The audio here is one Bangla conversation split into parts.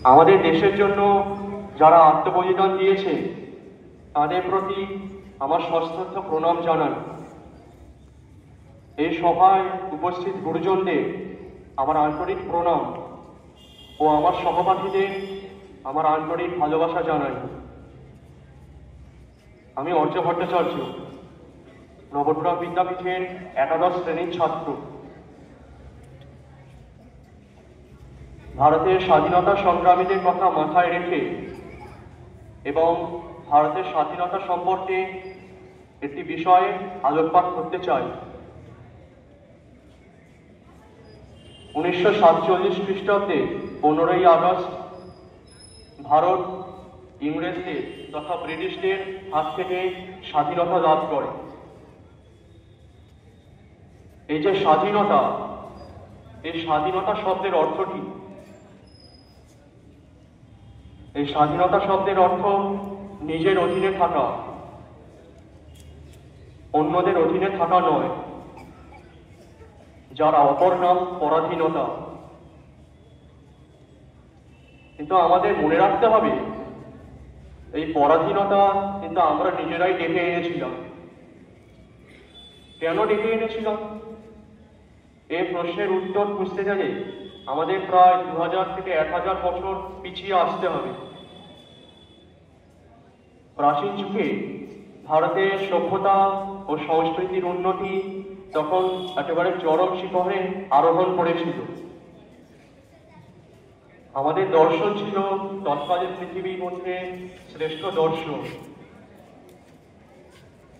আমাদের দেশের জন্য যারা আত্মবলিদান দিয়েছে তাদের প্রতি আমার সশ্রদ্ধ প্রণাম জানাই। এই সভায় উপস্থিত গুরুজনদের আমার আন্তরিক প্রণাম ও আমার সহপাঠীদের আমার আন্তরিক ভালোবাসা জানাই। আমি অর্য ভট্টাচার্য, নবগ্রাম বিদ্যাপীঠের একাদশ শ্রেণীর ছাত্র। ভারতের স্বাধীনতা সংগ্রামীদের কথা মাথায় রেখে এবং ভারতের স্বাধীনতা সম্পর্কে একটি বিষয়ে আলোকপাত করতে চাই। 1947 খ্রিস্টাব্দে 15ই আগস্ট ভারত ইংরেজদের তথা ব্রিটিশদের হাত থেকে স্বাধীনতা লাভ করে। এই যে স্বাধীনতা, এই স্বাধীনতা শব্দের অর্থ কি? এই স্বাধীনতা শব্দের অর্থ নিজের অধীনে থাকা, অন্যদের অধীনে থাকা নয়, যার অপর নাম পরাধীনতা। কিন্তু আমাদের মনে রাখতে হবে, এই পরাধীনতা কিন্তু আমরা নিজেরাই ডেকে এনেছিলাম। কেন ডেকে এনেছিলাম? এই প্রশ্নের উত্তর খুঁজতে গেলে আমাদের প্রায় 2000 থেকে 1000 বছর পিছিয়ে আসতে হবে। প্রাচীন যুগে ভারতের সভ্যতা ও সংস্কৃতির উন্নতি তখন একেবারে চরম শিখরে আরোহণ করেছিল। আমাদের দর্শন ছিল তৎকালীন পৃথিবীর মধ্যে শ্রেষ্ঠ দর্শন।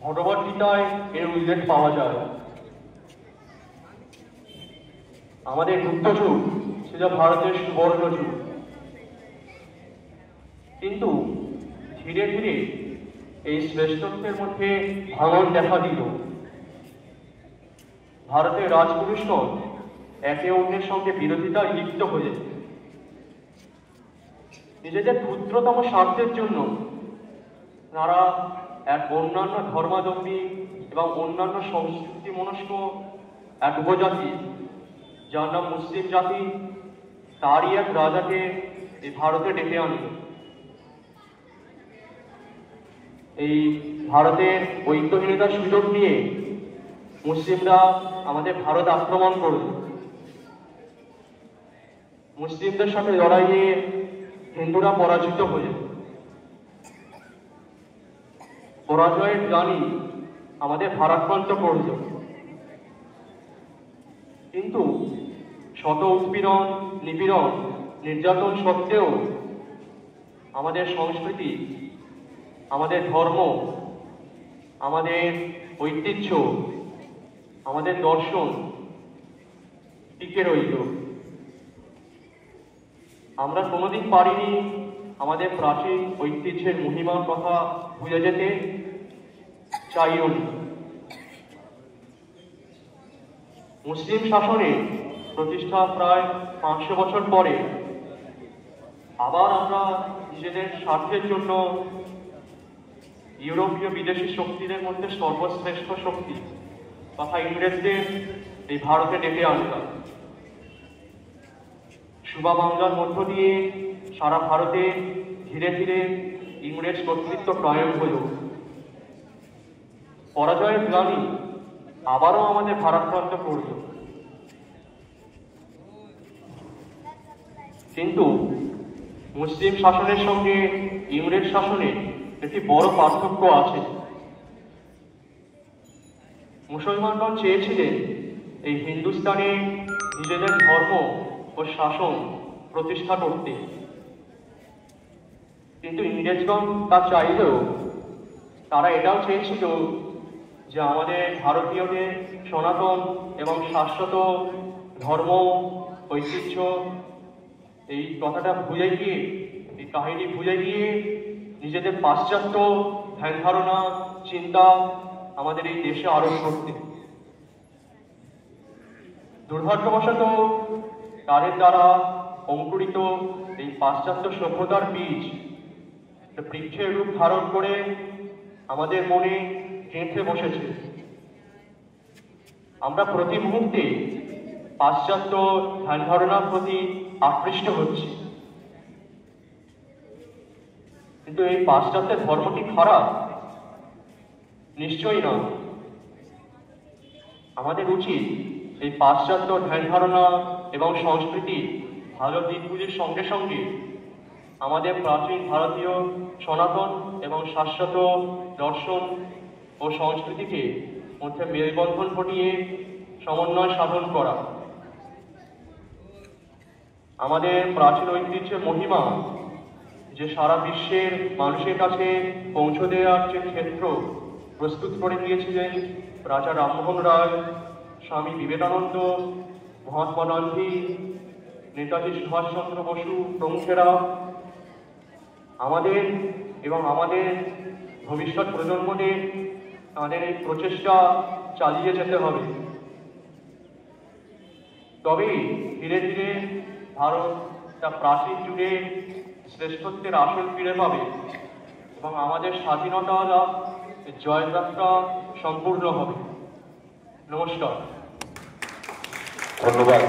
ভগবদ গীতায় এর উল্লেখ পাওয়া যায়। আমাদের গুপ্ত যুগ ছিল ভারতের সুবর্ণ যুগ। কিন্তু ধীরে ধীরে এই শ্রেষ্ঠত্বের মধ্যে ভাঙন দেখা দিল। ভারতের রাজপুরুষগণ একে অন্যের সঙ্গে বিরোধিতায় লিপ্ত হয়ে নিজেদের ক্ষুদ্রতম স্বার্থের জন্য তারা এক অন্যান্য ধর্মাবলম্বী এবং অন্যান্য সংস্কৃতি মনস্ক এক উপজাতি, যার নাম মুসলিম জাতি, তারই এক রাজাকে এই ভারতে ডেকে আনল। এই ভারতের ঐক্যহীনতার সুযোগ নিয়ে মুসলিমরা আমাদের ভারত আক্রমণ করল। মুসলিমদের সাথে লড়াইয়ে হিন্দুরা পরাজিত হয়ে পরাজয়ের গ্লানি আমাদের ভারাক্রান্ত করল। কিন্তু শত উৎপীড়ন, নিপীড়ন, নির্যাতন সত্ত্বেও আমাদের সংস্কৃতি, আমাদের ধর্ম, আমাদের ঐতিহ্য, আমাদের দর্শন টিকে রইল। আমরা কোনোদিন পারিনি আমাদের প্রাচীন ঐতিহ্যের মহিমার কথা ভুলে যেতে, চাইও নি। মুসলিম শাসনের প্রতিষ্ঠা প্রায় 500 বছর পরে আবার আমরা নিজেদের স্বার্থের জন্য ইউরোপীয় বিদেশি শক্তিদের মধ্যে সর্বশ্রেষ্ঠ শক্তি তথা ইংরেজদের এই ভারতে ডেকে আনলাম। সুবা বাংলার মধ্য দিয়ে সারা ভারতে ধীরে ধীরে ইংরেজ কর্তৃত্ব প্রয়োগ হল। পরাজয়ের গ্লানি আবারও আমাদের ভারাক্রান্ত করল। কিন্তু মুসলিম শাসনের সঙ্গে ইংরেজ শাসনের একটি বড় পার্থক্য আছে। মুসলমানগণ চেয়েছিলেন এই হিন্দুস্তানে নিজেদের ধর্ম ও শাসন প্রতিষ্ঠা করতে, কিন্তু ইংরেজগণ তা চাইলেও তারা এটাও চেয়েছিল যে আমাদের ভারতীয়দের সনাতন এবং শাশ্বত ধর্ম, ঐতিহ্য, এই কথাটা ভুলে গিয়ে, এই কাহিনী ভুলে গিয়ে নিজেদের পাশ্চাত্য ধ্যান ধারণা, চিন্তা আমাদের এই দেশে আরোপ করতে। দুর্ভাগ্যবশত তাদের দ্বারা অঙ্কুরিত এই পাশ্চাত্য সভ্যতার বীজ বৃক্ষের রূপ ধারণ করে আমাদের মনে গেঁথে বসেছে। আমরা প্রতি মুহূর্তে পাশ্চাত্য ধ্যান ধারণার প্রতি আকৃষ্ট হচ্ছি। কিন্তু এই পাশ্চাত্য ধর্মটি খারাপ? নিশ্চয়ই না। আমাদের উচিত এই পাশ্চাত্য ধ্যান ধারণা এবং সংস্কৃতি ভালো দিকগুলির সঙ্গে সঙ্গে আমাদের প্রাচীন ভারতীয় সনাতন এবং শাশ্বত দর্শন ও সংস্কৃতিকে মধ্যে মেলবন্ধন ঘটিয়ে সমন্বয় সাধন করা। আমাদের প্রাচীন ঐতিহ্যের মহিমা যে সারা বিশ্বের মানুষের কাছে পৌঁছে দেওয়ার যে ক্ষেত্র প্রস্তুত করে দিয়েছিলেন রাজা রামমোহন রায়, স্বামী বিবেকানন্দ, মহাত্মা গান্ধী, নেতাজি সুভাষচন্দ্র বসু প্রমুখেরা, আমাদের এবং আমাদের ভবিষ্যৎ প্রজন্মদের তাদের এই প্রচেষ্টা চালিয়ে যেতে হবে। তবেই ধীরে ধীরে ভারত তা প্রাচীন যুগে শ্রেষ্ঠত্বের আসল ফিরে পাবে এবং আমাদের স্বাধীনতা লাভ জয়যাত্রা সম্পূর্ণ হবে। নমস্কার। ধন্যবাদ।